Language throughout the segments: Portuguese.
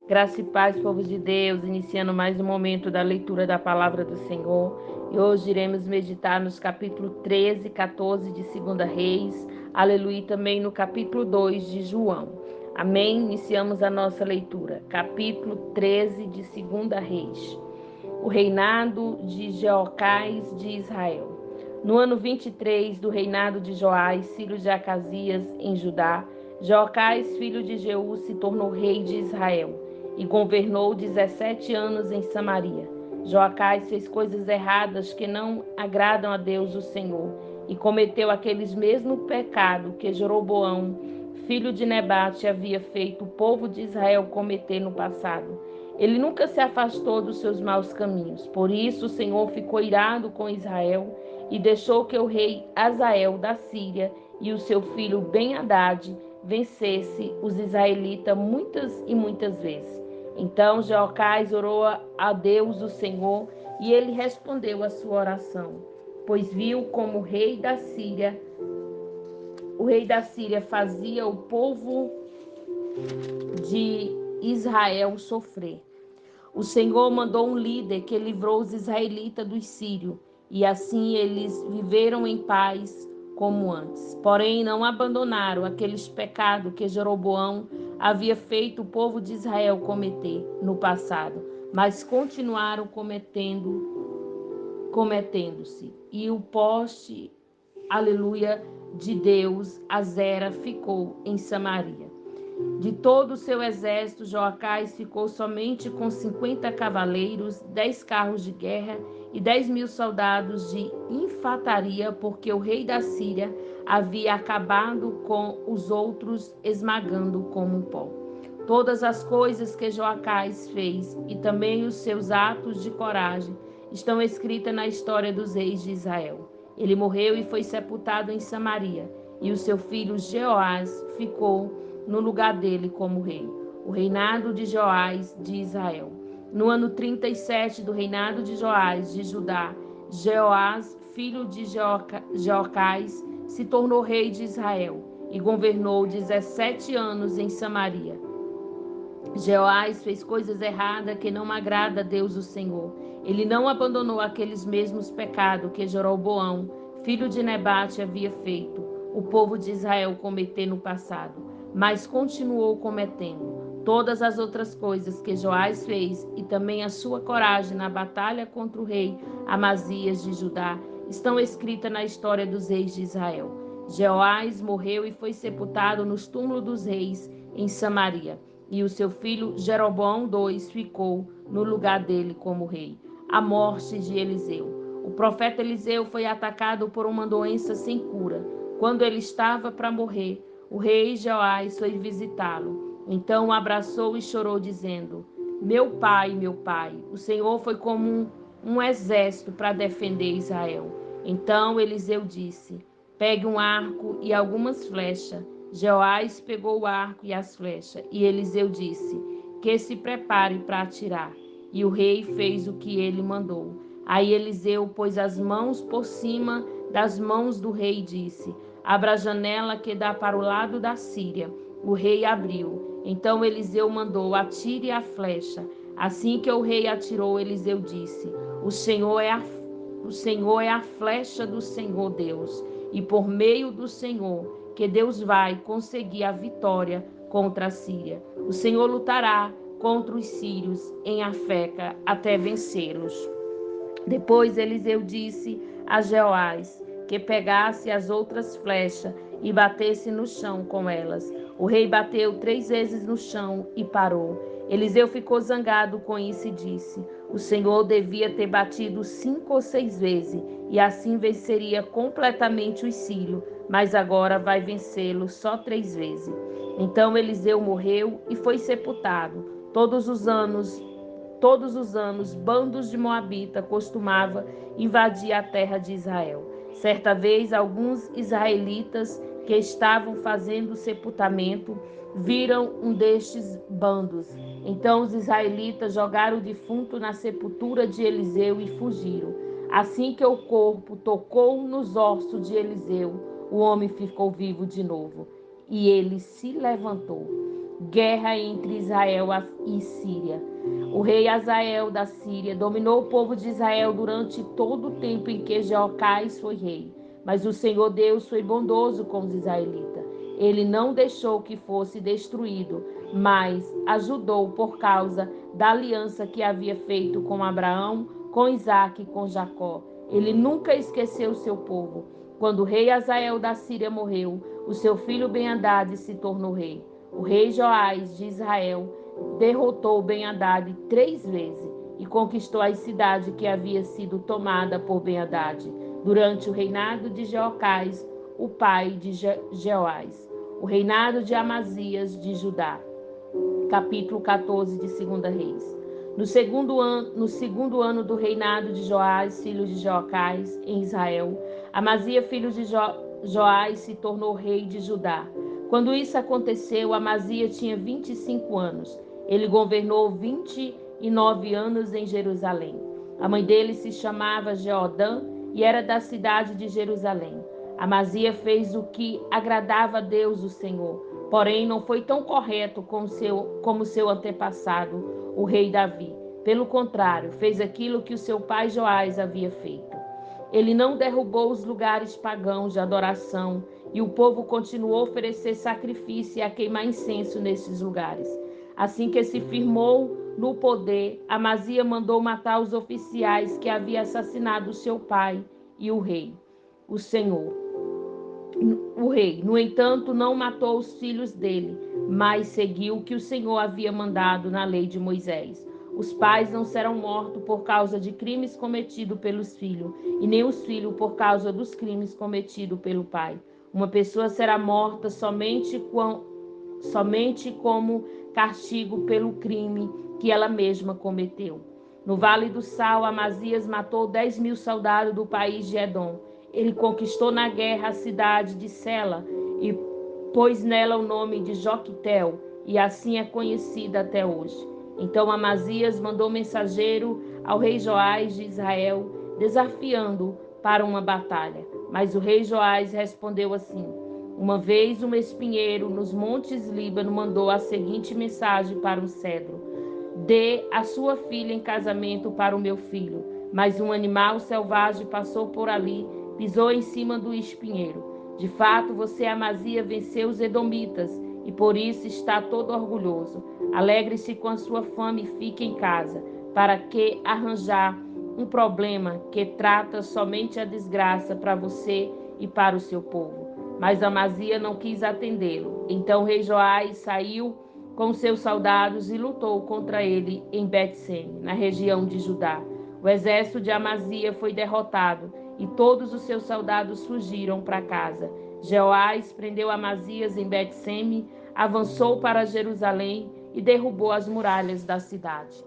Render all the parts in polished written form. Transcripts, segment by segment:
Graça e paz, povo de Deus, iniciando mais um momento da leitura da palavra do Senhor. E hoje iremos meditar nos capítulos 13 e 14 de 2 Reis, aleluia, e também no capítulo 2 de João. Amém? Iniciamos a nossa leitura. Capítulo 13 de 2 Reis. O reinado de Jeocás de Israel. No ano 23 do reinado de Joás, filho de Acasias, em Judá, Jeocás, filho de Jeú, se tornou rei de Israel e governou 17 anos em Samaria. Joacás fez coisas erradas que não agradam a Deus o Senhor e cometeu aqueles mesmos pecados que Jeroboão, filho de Nebate, havia feito o povo de Israel cometer no passado. Ele nunca se afastou dos seus maus caminhos. Por isso o Senhor ficou irado com Israel e deixou que o rei Azael da Síria e o seu filho Ben-Hadad vencesse os israelitas muitas e muitas vezes. Então Jeocás orou a Deus o Senhor e ele respondeu a sua oração, pois viu como o rei da Síria fazia o povo de Israel sofrer. O Senhor mandou um líder que livrou os israelitas dos sírios, e assim eles viveram em paz como antes. Porém, não abandonaram aqueles pecados que Jeroboão havia feito o povo de Israel cometer no passado, mas continuaram cometendo-se. E o poste, aleluia, de Deus, Azera, ficou em Samaria. De todo o seu exército, Joacás ficou somente com 50 cavaleiros, 10 carros de guerra e 10.000 soldados de infantaria, porque o rei da Síria havia acabado com os outros, esmagando como um pó. Todas as coisas que Joacás fez e também os seus atos de coragem estão escritas na história dos reis de Israel. Ele morreu e foi sepultado em Samaria, e o seu filho Jeoás ficou no lugar dele como rei. O reinado de Joás de Israel. No ano 37 do reinado de Joás de Judá, Jeoás, filho de Jeocás, se tornou rei de Israel e governou 17 anos em Samaria. Jeoás fez coisas erradas que não agrada a Deus o Senhor. Ele não abandonou aqueles mesmos pecados que Jeroboão, filho de Nebate, havia feito o povo de Israel cometer no passado, mas continuou cometendo todas as outras coisas que Joás fez e também a sua coragem na batalha contra o rei Amazias de Judá estão escritas na história dos reis de Israel. Jeoás morreu e foi sepultado nos túmulos dos reis em Samaria, e o seu filho Jeroboão II ficou no lugar dele como rei. A morte de Eliseu. O profeta Eliseu foi atacado por uma doença sem cura. Quando ele estava para morrer, o rei Joás foi visitá-lo. Então o abraçou e chorou, dizendo: meu pai, o Senhor foi como um exército para defender Israel. Então Eliseu disse: pegue um arco e algumas flechas. Joás pegou o arco e as flechas, e Eliseu disse: que se prepare para atirar. E o rei fez o que ele mandou. Aí Eliseu pôs as mãos por cima das mãos do rei e disse: abra a janela que dá para o lado da Síria. O rei abriu. Então Eliseu mandou: atire a flecha. Assim que o rei atirou, Eliseu disse: o Senhor é a flecha do Senhor Deus, e por meio do Senhor que Deus vai conseguir a vitória contra a Síria. O Senhor lutará contra os sírios em Afeca até vencê-los. Depois Eliseu disse a Jeoás que pegasse as outras flechas e batesse no chão com elas. O rei bateu 3 vezes no chão e parou. Eliseu ficou zangado com isso e disse: o Senhor devia ter batido 5 ou 6 vezes, e assim venceria completamente os sírios, mas agora vai vencê-lo só 3 vezes. Então Eliseu morreu e foi sepultado. Todos os anos, bandos de Moabita costumavam invadir a terra de Israel. Certa vez, alguns israelitas que estavam fazendo o sepultamento viram um destes bandos. Então os israelitas jogaram o defunto na sepultura de Eliseu e fugiram. Assim que o corpo tocou nos ossos de Eliseu, o homem ficou vivo de novo. E ele se levantou. guerra entre Israel e Síria. O rei Hazael da Síria dominou o povo de Israel durante todo o tempo em que Jeocais foi rei. Mas o Senhor Deus foi bondoso com os israelitas. Ele não deixou que fosse destruído, mas ajudou por causa da aliança que havia feito com Abraão, com Isaque e com Jacó. Ele nunca esqueceu o seu povo. Quando o rei Hazael da Síria morreu, o seu filho Ben-Hadad se tornou rei. O rei Joás de Israel derrotou Ben-Hadad 3 vezes e conquistou a cidade que havia sido tomada por Ben-Hadad durante o reinado de Jeocás, o pai de Jeoás. O reinado de Amazias de Judá. Capítulo 14 de 2 Reis. No segundo ano do reinado de Joás, filho de Jeocás, em Israel, Amazias, filho de Joás, se tornou rei de Judá. Quando isso aconteceu, Amazias tinha 25 anos. Ele governou 29 anos em Jerusalém. A mãe dele se chamava Jeodã e era da cidade de Jerusalém. Amazias fez o que agradava a Deus, o Senhor, porém não foi tão correto como seu antepassado, o rei Davi. Pelo contrário, fez aquilo que o seu pai Joás havia feito. Ele não derrubou os lugares pagãos de adoração e o povo continuou a oferecer sacrifício e a queimar incenso nesses lugares. Assim que se firmou no poder, Amazias mandou matar os oficiais que haviam assassinado seu pai e o rei, o Senhor. O rei, no entanto, não matou os filhos dele, mas seguiu o que o Senhor havia mandado na lei de Moisés. Os pais não serão mortos por causa de crimes cometidos pelos filhos, e nem os filhos por causa dos crimes cometidos pelo pai. Uma pessoa será morta somente como castigo pelo crime que ela mesma cometeu. No Vale do Sal, Amazias matou 10.000 soldados do país de Edom. Ele conquistou na guerra a cidade de Sela e pôs nela o nome de Joqutel, e assim é conhecida até hoje. Então Amazias mandou mensageiro ao rei Joás de Israel, desafiando-o para uma batalha. Mas o rei Joás respondeu assim: Uma vez um espinheiro nos montes Líbano mandou a seguinte mensagem para um cedro: Dê a sua filha em casamento para o meu filho. Mas um animal selvagem passou por ali, pisou em cima do espinheiro. De fato, você, Amazias, venceu os edomitas e por isso está todo orgulhoso. Alegre-se com a sua fama e fique em casa. Para que arranjar um problema que trata somente a desgraça para você e para o seu povo? Mas Amazias não quis atendê-lo. Então o rei Joás saiu com seus soldados e lutou contra ele em Bet-Seme, na região de Judá. O exército de Amazias foi derrotado e todos os seus soldados fugiram para casa. Jeoás prendeu Amazias em Bet-Seme, avançou para Jerusalém e derrubou as muralhas da cidade.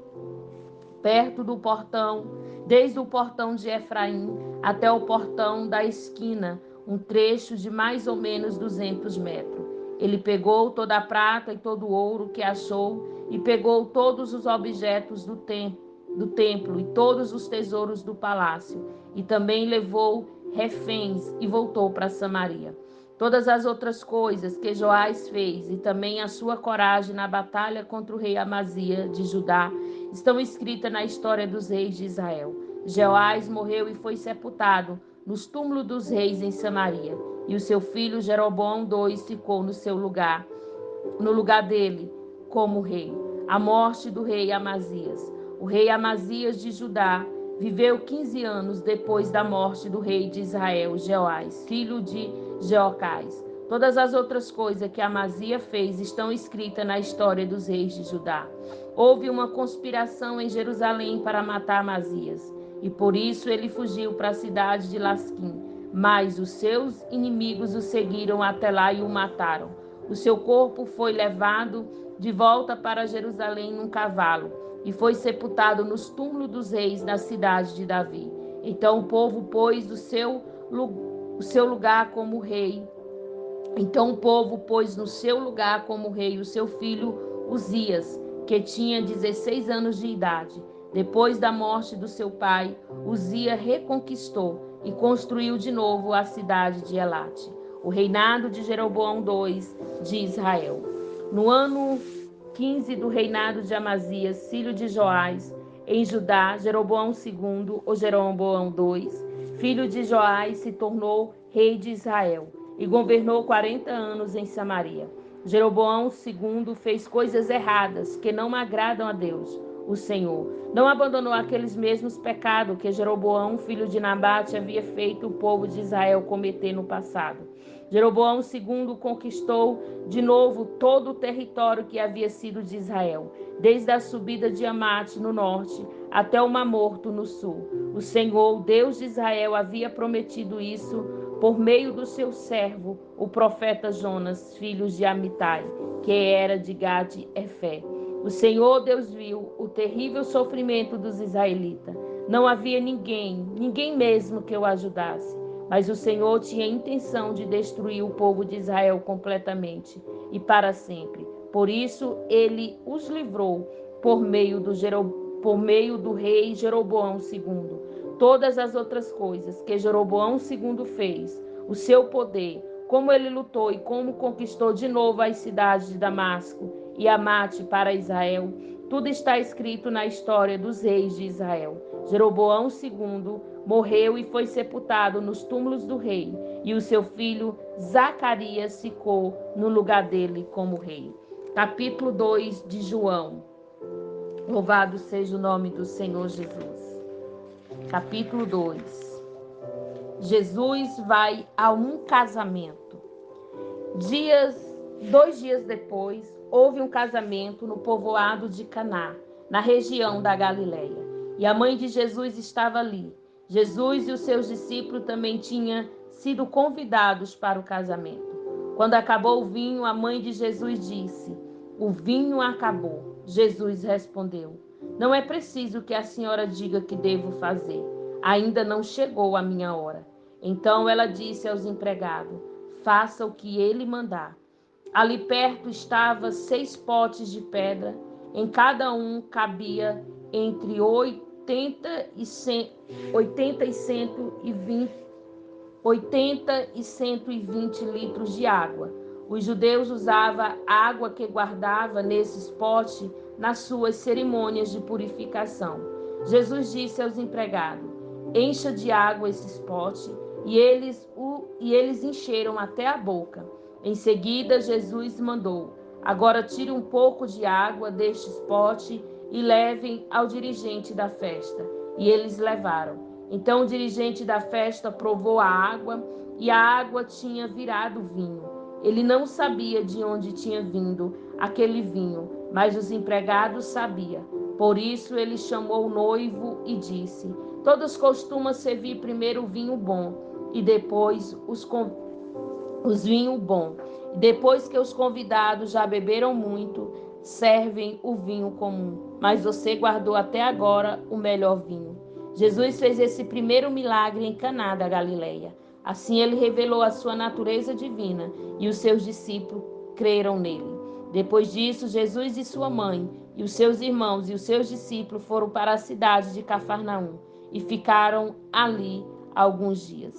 Perto do portão, desde o portão de Efraim até o portão da esquina, um trecho de mais ou menos 200 metros. Ele pegou toda a prata e todo o ouro que achou e pegou todos os objetos do templo e todos os tesouros do palácio, e também levou reféns e voltou para Samaria. Todas as outras coisas que Joás fez e também a sua coragem na batalha contra o rei Amazias de Judá estão escritas na história dos reis de Israel. Joás morreu e foi sepultado nos túmulos dos reis em Samaria, e o seu filho Jeroboão II ficou no lugar dele como rei. A morte do rei Amazias. O rei Amazias de Judá viveu 15 anos depois da morte do rei de Israel, Jeoás, filho de Jeocás. Todas as outras coisas que Amazias fez estão escritas na história dos reis de Judá. Houve uma conspiração em Jerusalém para matar Amazias, e por isso ele fugiu para a cidade de Lasquim. Mas os seus inimigos o seguiram até lá e o mataram. O seu corpo foi levado de volta para Jerusalém num cavalo e foi sepultado nos túmulos dos reis na cidade de Davi. Então o povo pôs no seu lugar como rei o seu filho Uzias, que tinha 16 anos de idade. Depois da morte do seu pai, Uzias reconquistou e construiu de novo a cidade de Elate. O reinado de Jeroboão II de Israel. No ano 15 do reinado de Amazias, filho de Joás, em Judá, Jeroboão II, ou Jeroboão II, filho de Joás, se tornou rei de Israel e governou 40 anos em Samaria. Jeroboão II fez coisas erradas que não agradam a Deus, o Senhor. Não abandonou aqueles mesmos pecados que Jeroboão, filho de Nabate, havia feito o povo de Israel cometer no passado. Jeroboão II conquistou de novo todo o território que havia sido de Israel, desde a subida de Amate no norte até o Mar Morto no sul. O Senhor, Deus de Israel, havia prometido isso por meio do seu servo, o profeta Jonas, filho de Amitai, que era de Gade-Efé. O Senhor Deus viu o terrível sofrimento dos israelitas. Não havia ninguém mesmo que o ajudasse. Mas o Senhor tinha intenção de destruir o povo de Israel completamente e para sempre. Por isso, ele os livrou por meio do rei Jeroboão II. Todas as outras coisas que Jeroboão II fez, o seu poder, como ele lutou e como conquistou de novo as cidades de Damasco e Amate para Israel, tudo está escrito na história dos reis de Israel. Jeroboão II morreu e foi sepultado nos túmulos do rei, e o seu filho Zacarias ficou no lugar dele como rei. Capítulo 2 de João. Louvado seja o nome do Senhor Jesus. Capítulo 2. Jesus vai a um casamento. 2 dias depois, houve um casamento no povoado de Caná, na região da Galileia, e a mãe de Jesus estava ali. Jesus e os seus discípulos também tinham sido convidados para o casamento. Quando acabou o vinho, a mãe de Jesus disse: "O vinho acabou." Jesus respondeu: "Não é preciso que a senhora diga o que devo fazer. Ainda não chegou a minha hora." Então ela disse aos empregados: "Faça o que ele mandar." Ali perto estavam 6 potes de pedra, em cada um cabia entre 80 e 120 litros de água. Os judeus usavam a água que guardava nesses potes nas suas cerimônias de purificação. Jesus disse aos empregados: "Encha de água esses potes", e eles encheram até a boca. Em seguida, Jesus mandou: "Agora tire um pouco de água destes potes e levem ao dirigente da festa." E eles levaram. Então o dirigente da festa provou a água, e a água tinha virado vinho. Ele não sabia de onde tinha vindo aquele vinho, mas os empregados sabiam. Por isso ele chamou o noivo e disse: "Todos costumam servir primeiro o vinho bom e depois os vinho bom. Depois que os convidados já beberam muito, servem o vinho comum. Mas você guardou até agora o melhor vinho." Jesus fez esse primeiro milagre em Caná da Galileia. Assim ele revelou a sua natureza divina, e os seus discípulos creram nele. Depois disso, Jesus e sua mãe, e os seus irmãos e os seus discípulos foram para a cidade de Cafarnaum e ficaram ali alguns dias.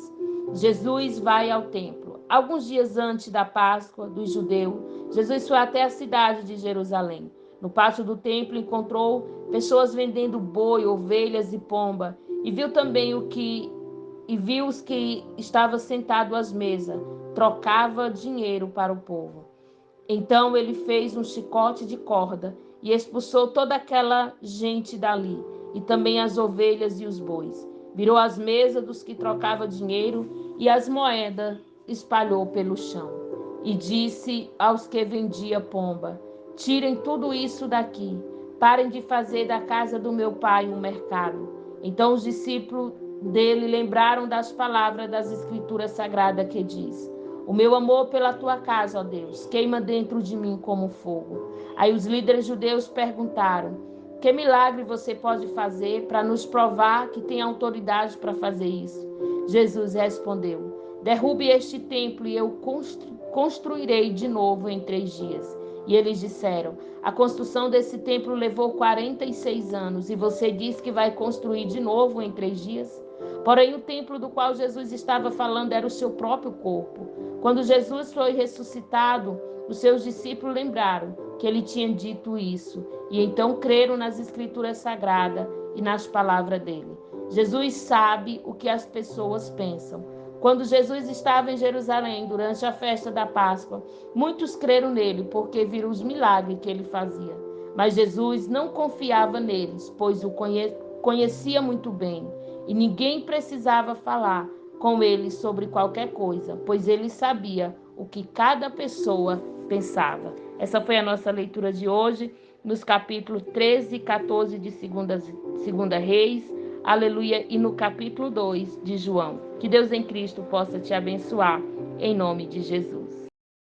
Jesus vai ao templo. Alguns dias antes da Páscoa dos judeus, Jesus foi até a cidade de Jerusalém. No pátio do templo encontrou pessoas vendendo boi, ovelhas e pomba, e viu os que estavam sentados às mesas, trocava dinheiro para o povo. Então ele fez um chicote de corda e expulsou toda aquela gente dali, e também as ovelhas e os bois. Virou as mesas dos que trocavam dinheiro e as moedas espalhou pelo chão. E disse aos que vendiam pomba: "Tirem tudo isso daqui. Parem de fazer da casa do meu pai um mercado." Então os discípulos dele lembraram das palavras das Escrituras Sagradas que diz: "O meu amor pela tua casa, ó Deus, queima dentro de mim como fogo." Aí os líderes judeus perguntaram: "Que milagre você pode fazer para nos provar que tem autoridade para fazer isso?" Jesus respondeu: "Derrube este templo e eu construirei de novo em 3 dias." E eles disseram: "A construção desse templo levou 46 anos e você diz que vai construir de novo em 3 dias?" Porém, o templo do qual Jesus estava falando era o seu próprio corpo. Quando Jesus foi ressuscitado, Os seus discípulos lembraram que ele tinha dito isso e então creram nas Escrituras Sagradas e nas palavras dele. Jesus sabe o que as pessoas pensam. Quando Jesus estava em Jerusalém durante a festa da Páscoa, muitos creram nele porque viram os milagres que ele fazia. Mas Jesus não confiava neles, pois o conhecia muito bem e ninguém precisava falar com ele sobre qualquer coisa, pois ele sabia o que cada pessoa pensava. Essa foi a nossa leitura de hoje, nos capítulos 13 e 14 de segunda Reis, aleluia, e no capítulo 2 de João. Que Deus em Cristo possa te abençoar, em nome de Jesus.